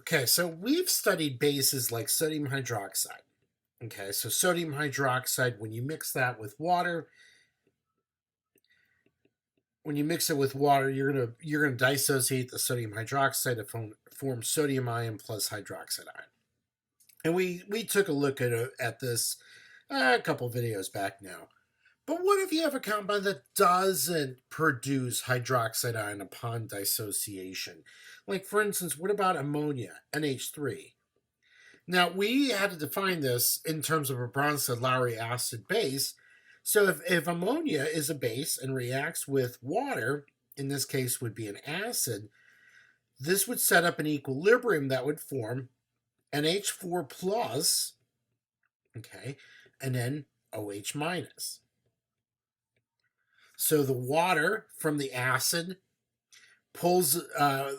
Okay, so we've studied bases like sodium hydroxide. Okay, so sodium hydroxide, when you mix that with water, when you mix it with water, you're gonna dissociate the sodium hydroxide to form sodium ion plus hydroxide ion. And we took a look at this a couple videos back now. But what if you have a compound that doesn't produce hydroxide ion upon dissociation? Like, for instance, what about ammonia, NH3? Now, we had to define this in terms of a Bronsted-Lowry acid base. So if ammonia is a base and reacts with water, in this case would be an acid, this would set up an equilibrium that would form NH4 plus, okay, and then OH minus. So the water from the acid pulls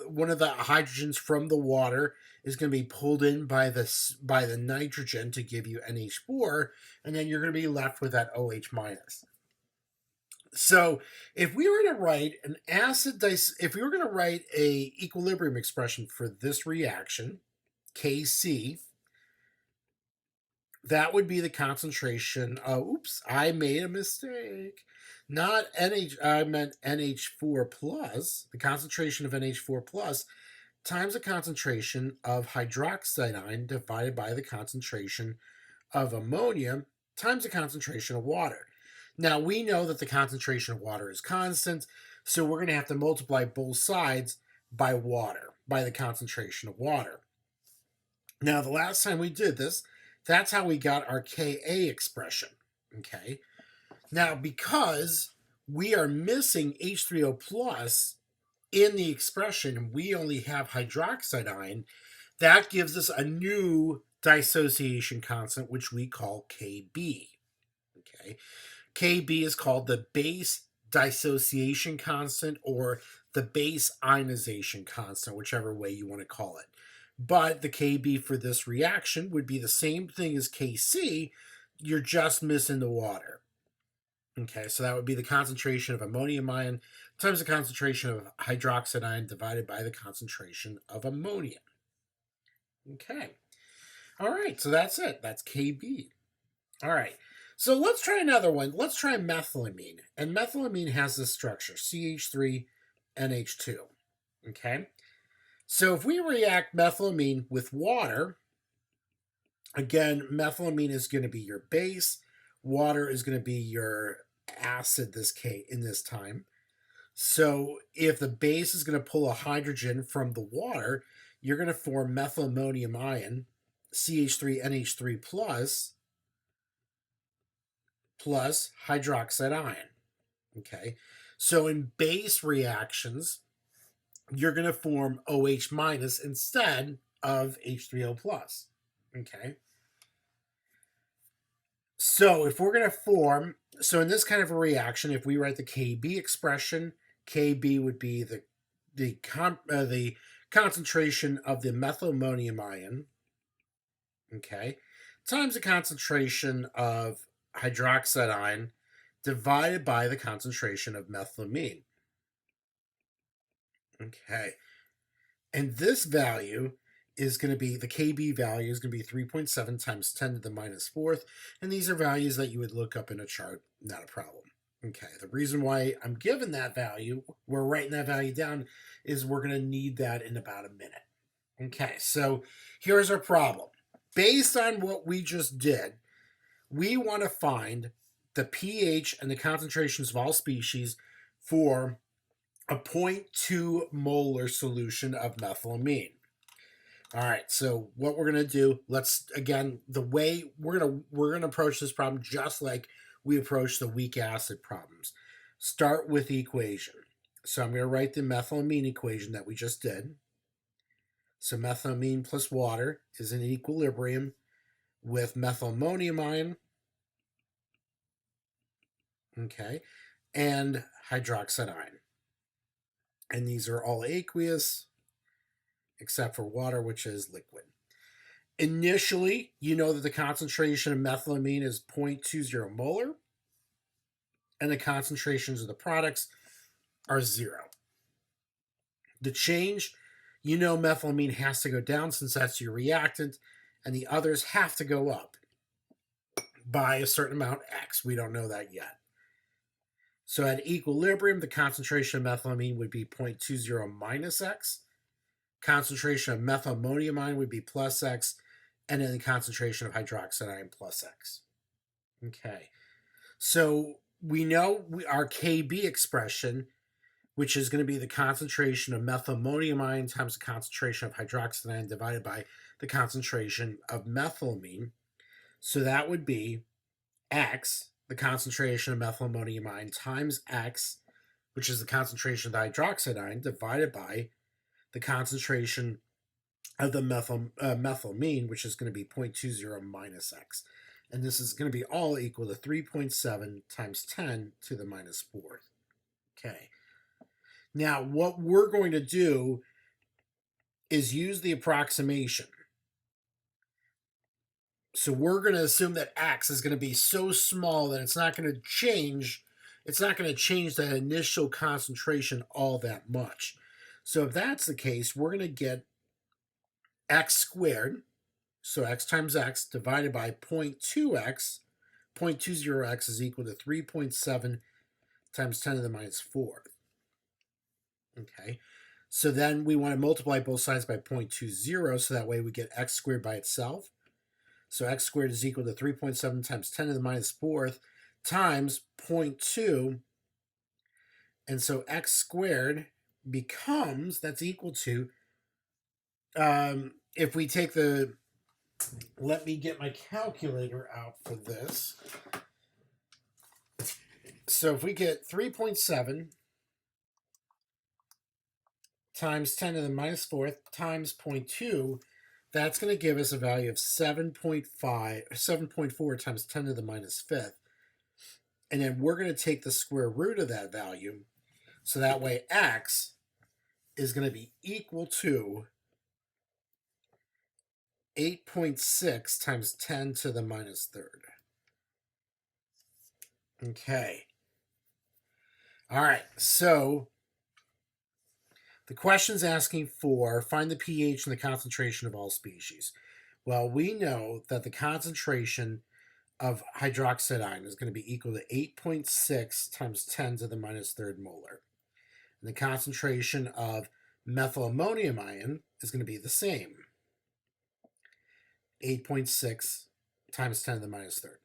one of the hydrogens from the water is going to be pulled in by the nitrogen to give you NH4, and then you're going to be left with that OH minus. So if we were to write if we were going to write a equilibrium expression for this reaction, Kc, that would be the concentration of, oops, I made a mistake. Not NH, I meant NH4 plus, the concentration of NH4 plus times the concentration of hydroxide ion divided by the concentration of ammonia times the concentration of water. Now, we know that the concentration of water is constant, so we're going to have to multiply both sides by water, by the concentration of water. Now, the last time we did this, that's how we got our Ka expression, okay? Now, because we are missing H3O plus in the expression, we only have hydroxide ion, that gives us a new dissociation constant, which we call Kb, okay? Kb is called the base dissociation constant or the base ionization constant, whichever way you want to call it. But the Kb for this reaction would be the same thing as Kc, you're just missing the water. Okay, so that would be the concentration of ammonium ion times the concentration of hydroxide ion divided by the concentration of ammonia. Okay, all right, so that's it. That's Kb. All right, so let's try another one. Let's try methylamine. And methylamine has this structure, CH3NH2. Okay, so if we react methylamine with water, again, methylamine is going to be your base. Water is going to be your acid in this time. So if the base is going to pull a hydrogen from the water, you're going to form methylammonium ion, CH3NH3 plus hydroxide ion. Okay, so in base reactions, you're going to form OH minus instead of H3O plus. Okay, so if we're going to form, so in this kind of a reaction, if we write the Kb expression, Kb would be the concentration of the methylammonium ion, okay, times the concentration of hydroxide ion divided by the concentration of methylamine. Okay, and this value is going to be, the Kb value is going to be 3.7 times 10 to the minus fourth, and these are values that you would look up in a chart, not a problem. Okay, the reason why I'm given that value, we're writing that value down, is we're going to need that in about a minute. Okay, so here's our problem. Based on what we just did, we want to find the pH and the concentrations of all species for a 0.2 molar solution of methylamine. All right, so what we're going to do, let's, again, the way we're going to approach this problem just like we approach the weak acid problems. Start with the equation. So I'm going to write the methylamine equation that we just did. So methylamine plus water is in equilibrium with methylammonium ion, okay, and hydroxide ion. And these are all aqueous except for water, which is liquid. Initially, you know that the concentration of methylamine is 0.20 molar, and the concentrations of the products are 0. The change, you know methylamine has to go down since that's your reactant, and the others have to go up by a certain amount X. We don't know that yet. So at equilibrium, the concentration of methylamine would be 0.20 minus X. Concentration of methylammonium ion would be plus X. And then the concentration of hydroxide ion plus X. Okay. So we know our Kb expression, which is going to be the concentration of methylammonium ion times the concentration of hydroxide ion divided by the concentration of methylamine. So that would be X, the concentration of methylammonium ion, times X, which is the concentration of the hydroxide ion, divided by the concentration of the methylamine, which is going to be 0.20 minus X. And this is going to be all equal to 3.7 times 10 to the minus 4th. Okay. Now, what we're going to do is use the approximation. So we're going to assume that X is going to be so small that it's not going to change. It's not going to change that initial concentration all that much. So if that's the case, we're going to get X squared. So X times X divided by 0.2X. 0.20X is equal to 3.7 times 10 to the minus 4. Okay. So then we want to multiply both sides by 0.20, so that way we get X squared by itself. So X squared is equal to 3.7 times 10 to the minus 4th times 0.2. And so X squared becomes, that's equal to, if we take the, let me get my calculator out for this. So if we get 3.7 times 10 to the minus 4th times 0.2, that's going to give us a value of 7.4 times 10 to the minus 5th. And then we're going to take the square root of that value. So that way X is going to be equal to 8.6 times 10 to the minus 3rd. Okay. All right. So the question's asking for find the pH and the concentration of all species. Well, we know that the concentration of hydroxide ion is going to be equal to 8.6 times 10 to the minus 3rd molar. And the concentration of methylammonium ion is going to be the same. 8.6 times 10 to the minus 3rd.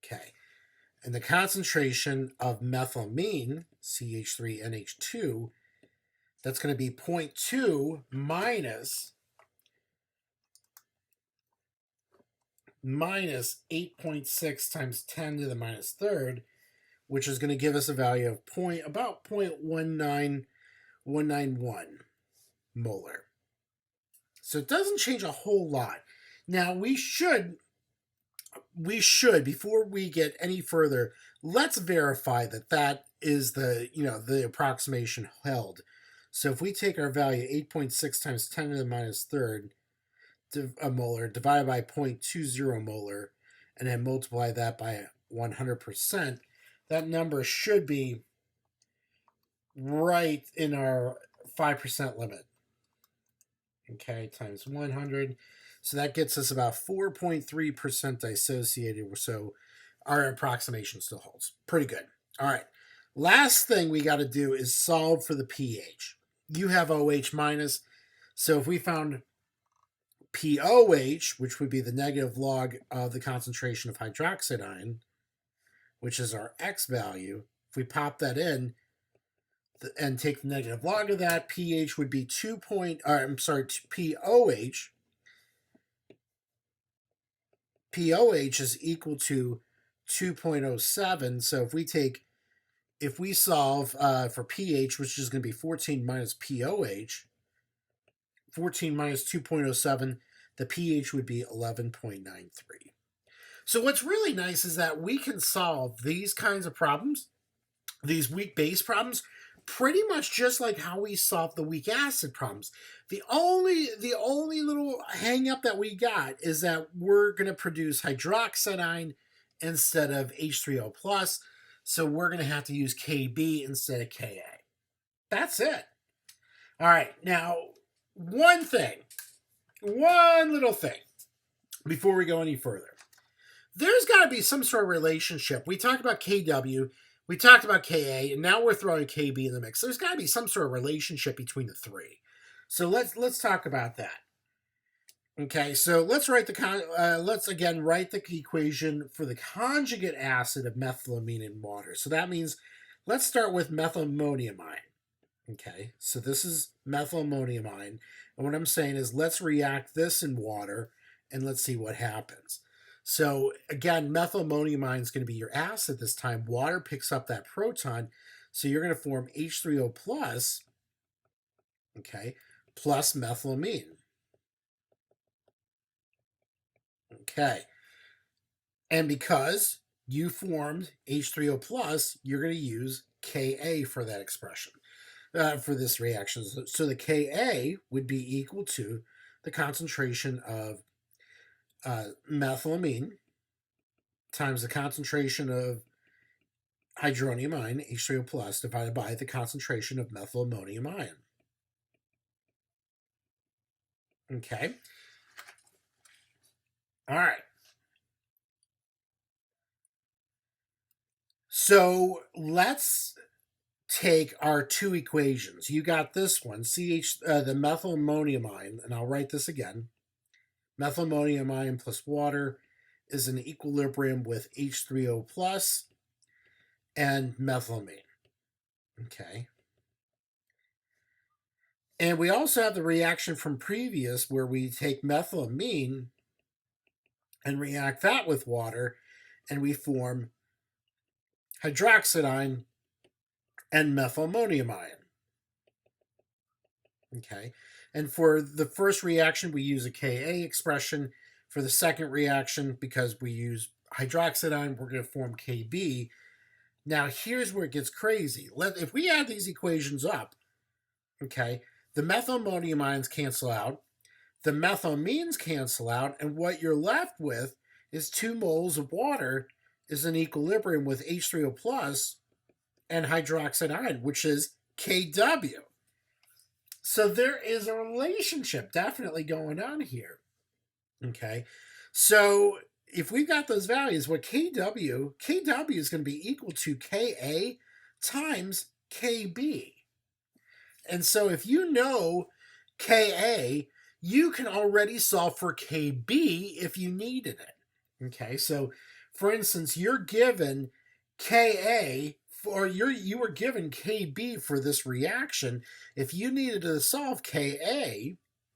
Okay. And the concentration of methylamine, CH3NH2, that's going to be 0.2 minus 8.6 times 10 to the minus 3rd, which is going to give us a value of about 0.191 molar. So it doesn't change a whole lot. Now we should, before we get any further, let's verify that that is the approximation held. So if we take our value 8.6 times 10 to the minus 3rd molar divided by 0.20 molar and then multiply that by 100%, that number should be right in our 5% limit. Okay, times 100. So that gets us about 4.3% dissociated. So our approximation still holds. Pretty good. All right. Last thing we got to do is solve for the pH. You have OH minus. So if we found POH, which would be the negative log of the concentration of hydroxide ion, which is our X value, if we pop that in and take the negative log of that, pH would be POH. POH is equal to 2.07. So if we solve for pH, which is going to be 14 minus POH, 14 minus 2.07, the pH would be 11.93. So what's really nice is that we can solve these kinds of problems, these weak base problems, pretty much just like how we solved the weak acid problems. The only little hang up that we got is that we're going to produce hydroxide ion instead of H3O+, so we're going to have to use Kb instead of Ka. That's it. All right, now one thing, one little thing before we go any further. There's got to be some sort of relationship. We talked about KW, we talked about KA, and now we're throwing KB in the mix. There's got to be some sort of relationship between the three. So let's talk about that. Okay, so let's write let's again write the equation for the conjugate acid of methylamine in water. So that means let's start with methylammoniamine. Okay, so this is methylammoniamine, and what I'm saying is let's react this in water and let's see what happens. So again, methylammoniamine is going to be your acid this time. Water picks up that proton, so you're going to form H3O plus, okay, plus methylamine. Okay. And because you formed H3O plus, you're going to use Ka for that expression, for this reaction. So the Ka would be equal to the concentration of methylamine times the concentration of hydronium H3O plus, divided by the concentration of methylammonium ion. Okay. All right. So let's take our two equations. You got this one, the methylammonium ion, and I'll write this again. Methylammonium ion plus water is in equilibrium with H3O plus and methylamine. Okay. And we also have the reaction from previous where we take methylamine and react that with water, and we form hydroxide and methylammonium ion. Okay. And for the first reaction, we use a Ka expression. For the second reaction, because we use hydroxide, we're going to form Kb. Now, here's where it gets crazy. If we add these equations up, okay, the methylammonium ions cancel out, the methylamines cancel out, and what you're left with is 2 moles of water is in equilibrium with H3O plus and hydroxide, which is Kw. So there is a relationship definitely going on here. Okay, so if we've got those values, what Kw is going to be equal to Ka times Kb. And so if you know Ka, you can already solve for Kb if you needed it. Okay, so for instance, you're given Ka, or you were given Kb for this reaction. If you needed to solve Ka,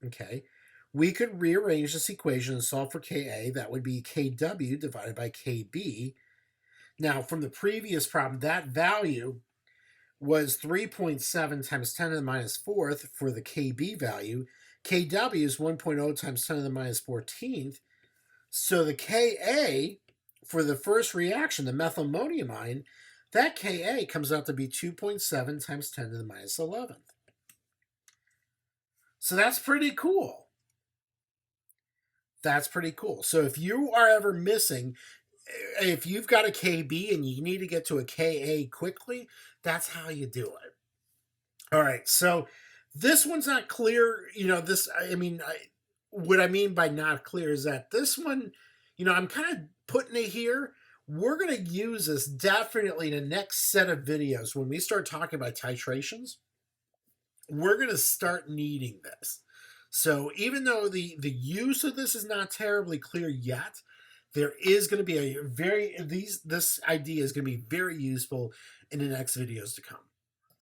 okay, we could rearrange this equation and solve for Ka. That would be Kw divided by Kb. Now, from the previous problem, that value was 3.7 times 10 to the minus 4th for the Kb value. Kw is 1.0 times 10 to the minus 14th. So the Ka for the first reaction, the methylammonium ion, that Ka comes out to be 2.7 times 10 to the minus 11th. So that's pretty cool. That's pretty cool. So if you are ever missing, if you've got a Kb and you need to get to a Ka quickly, that's how you do it. All right, so this one's not clear. What I mean by not clear is that this one, I'm kind of putting it here. We're going to use this definitely in the next set of videos. When we start talking about titrations, we're going to start needing this. So even though the use of this is not terribly clear yet, there is going to be this idea is going to be very useful in the next videos to come.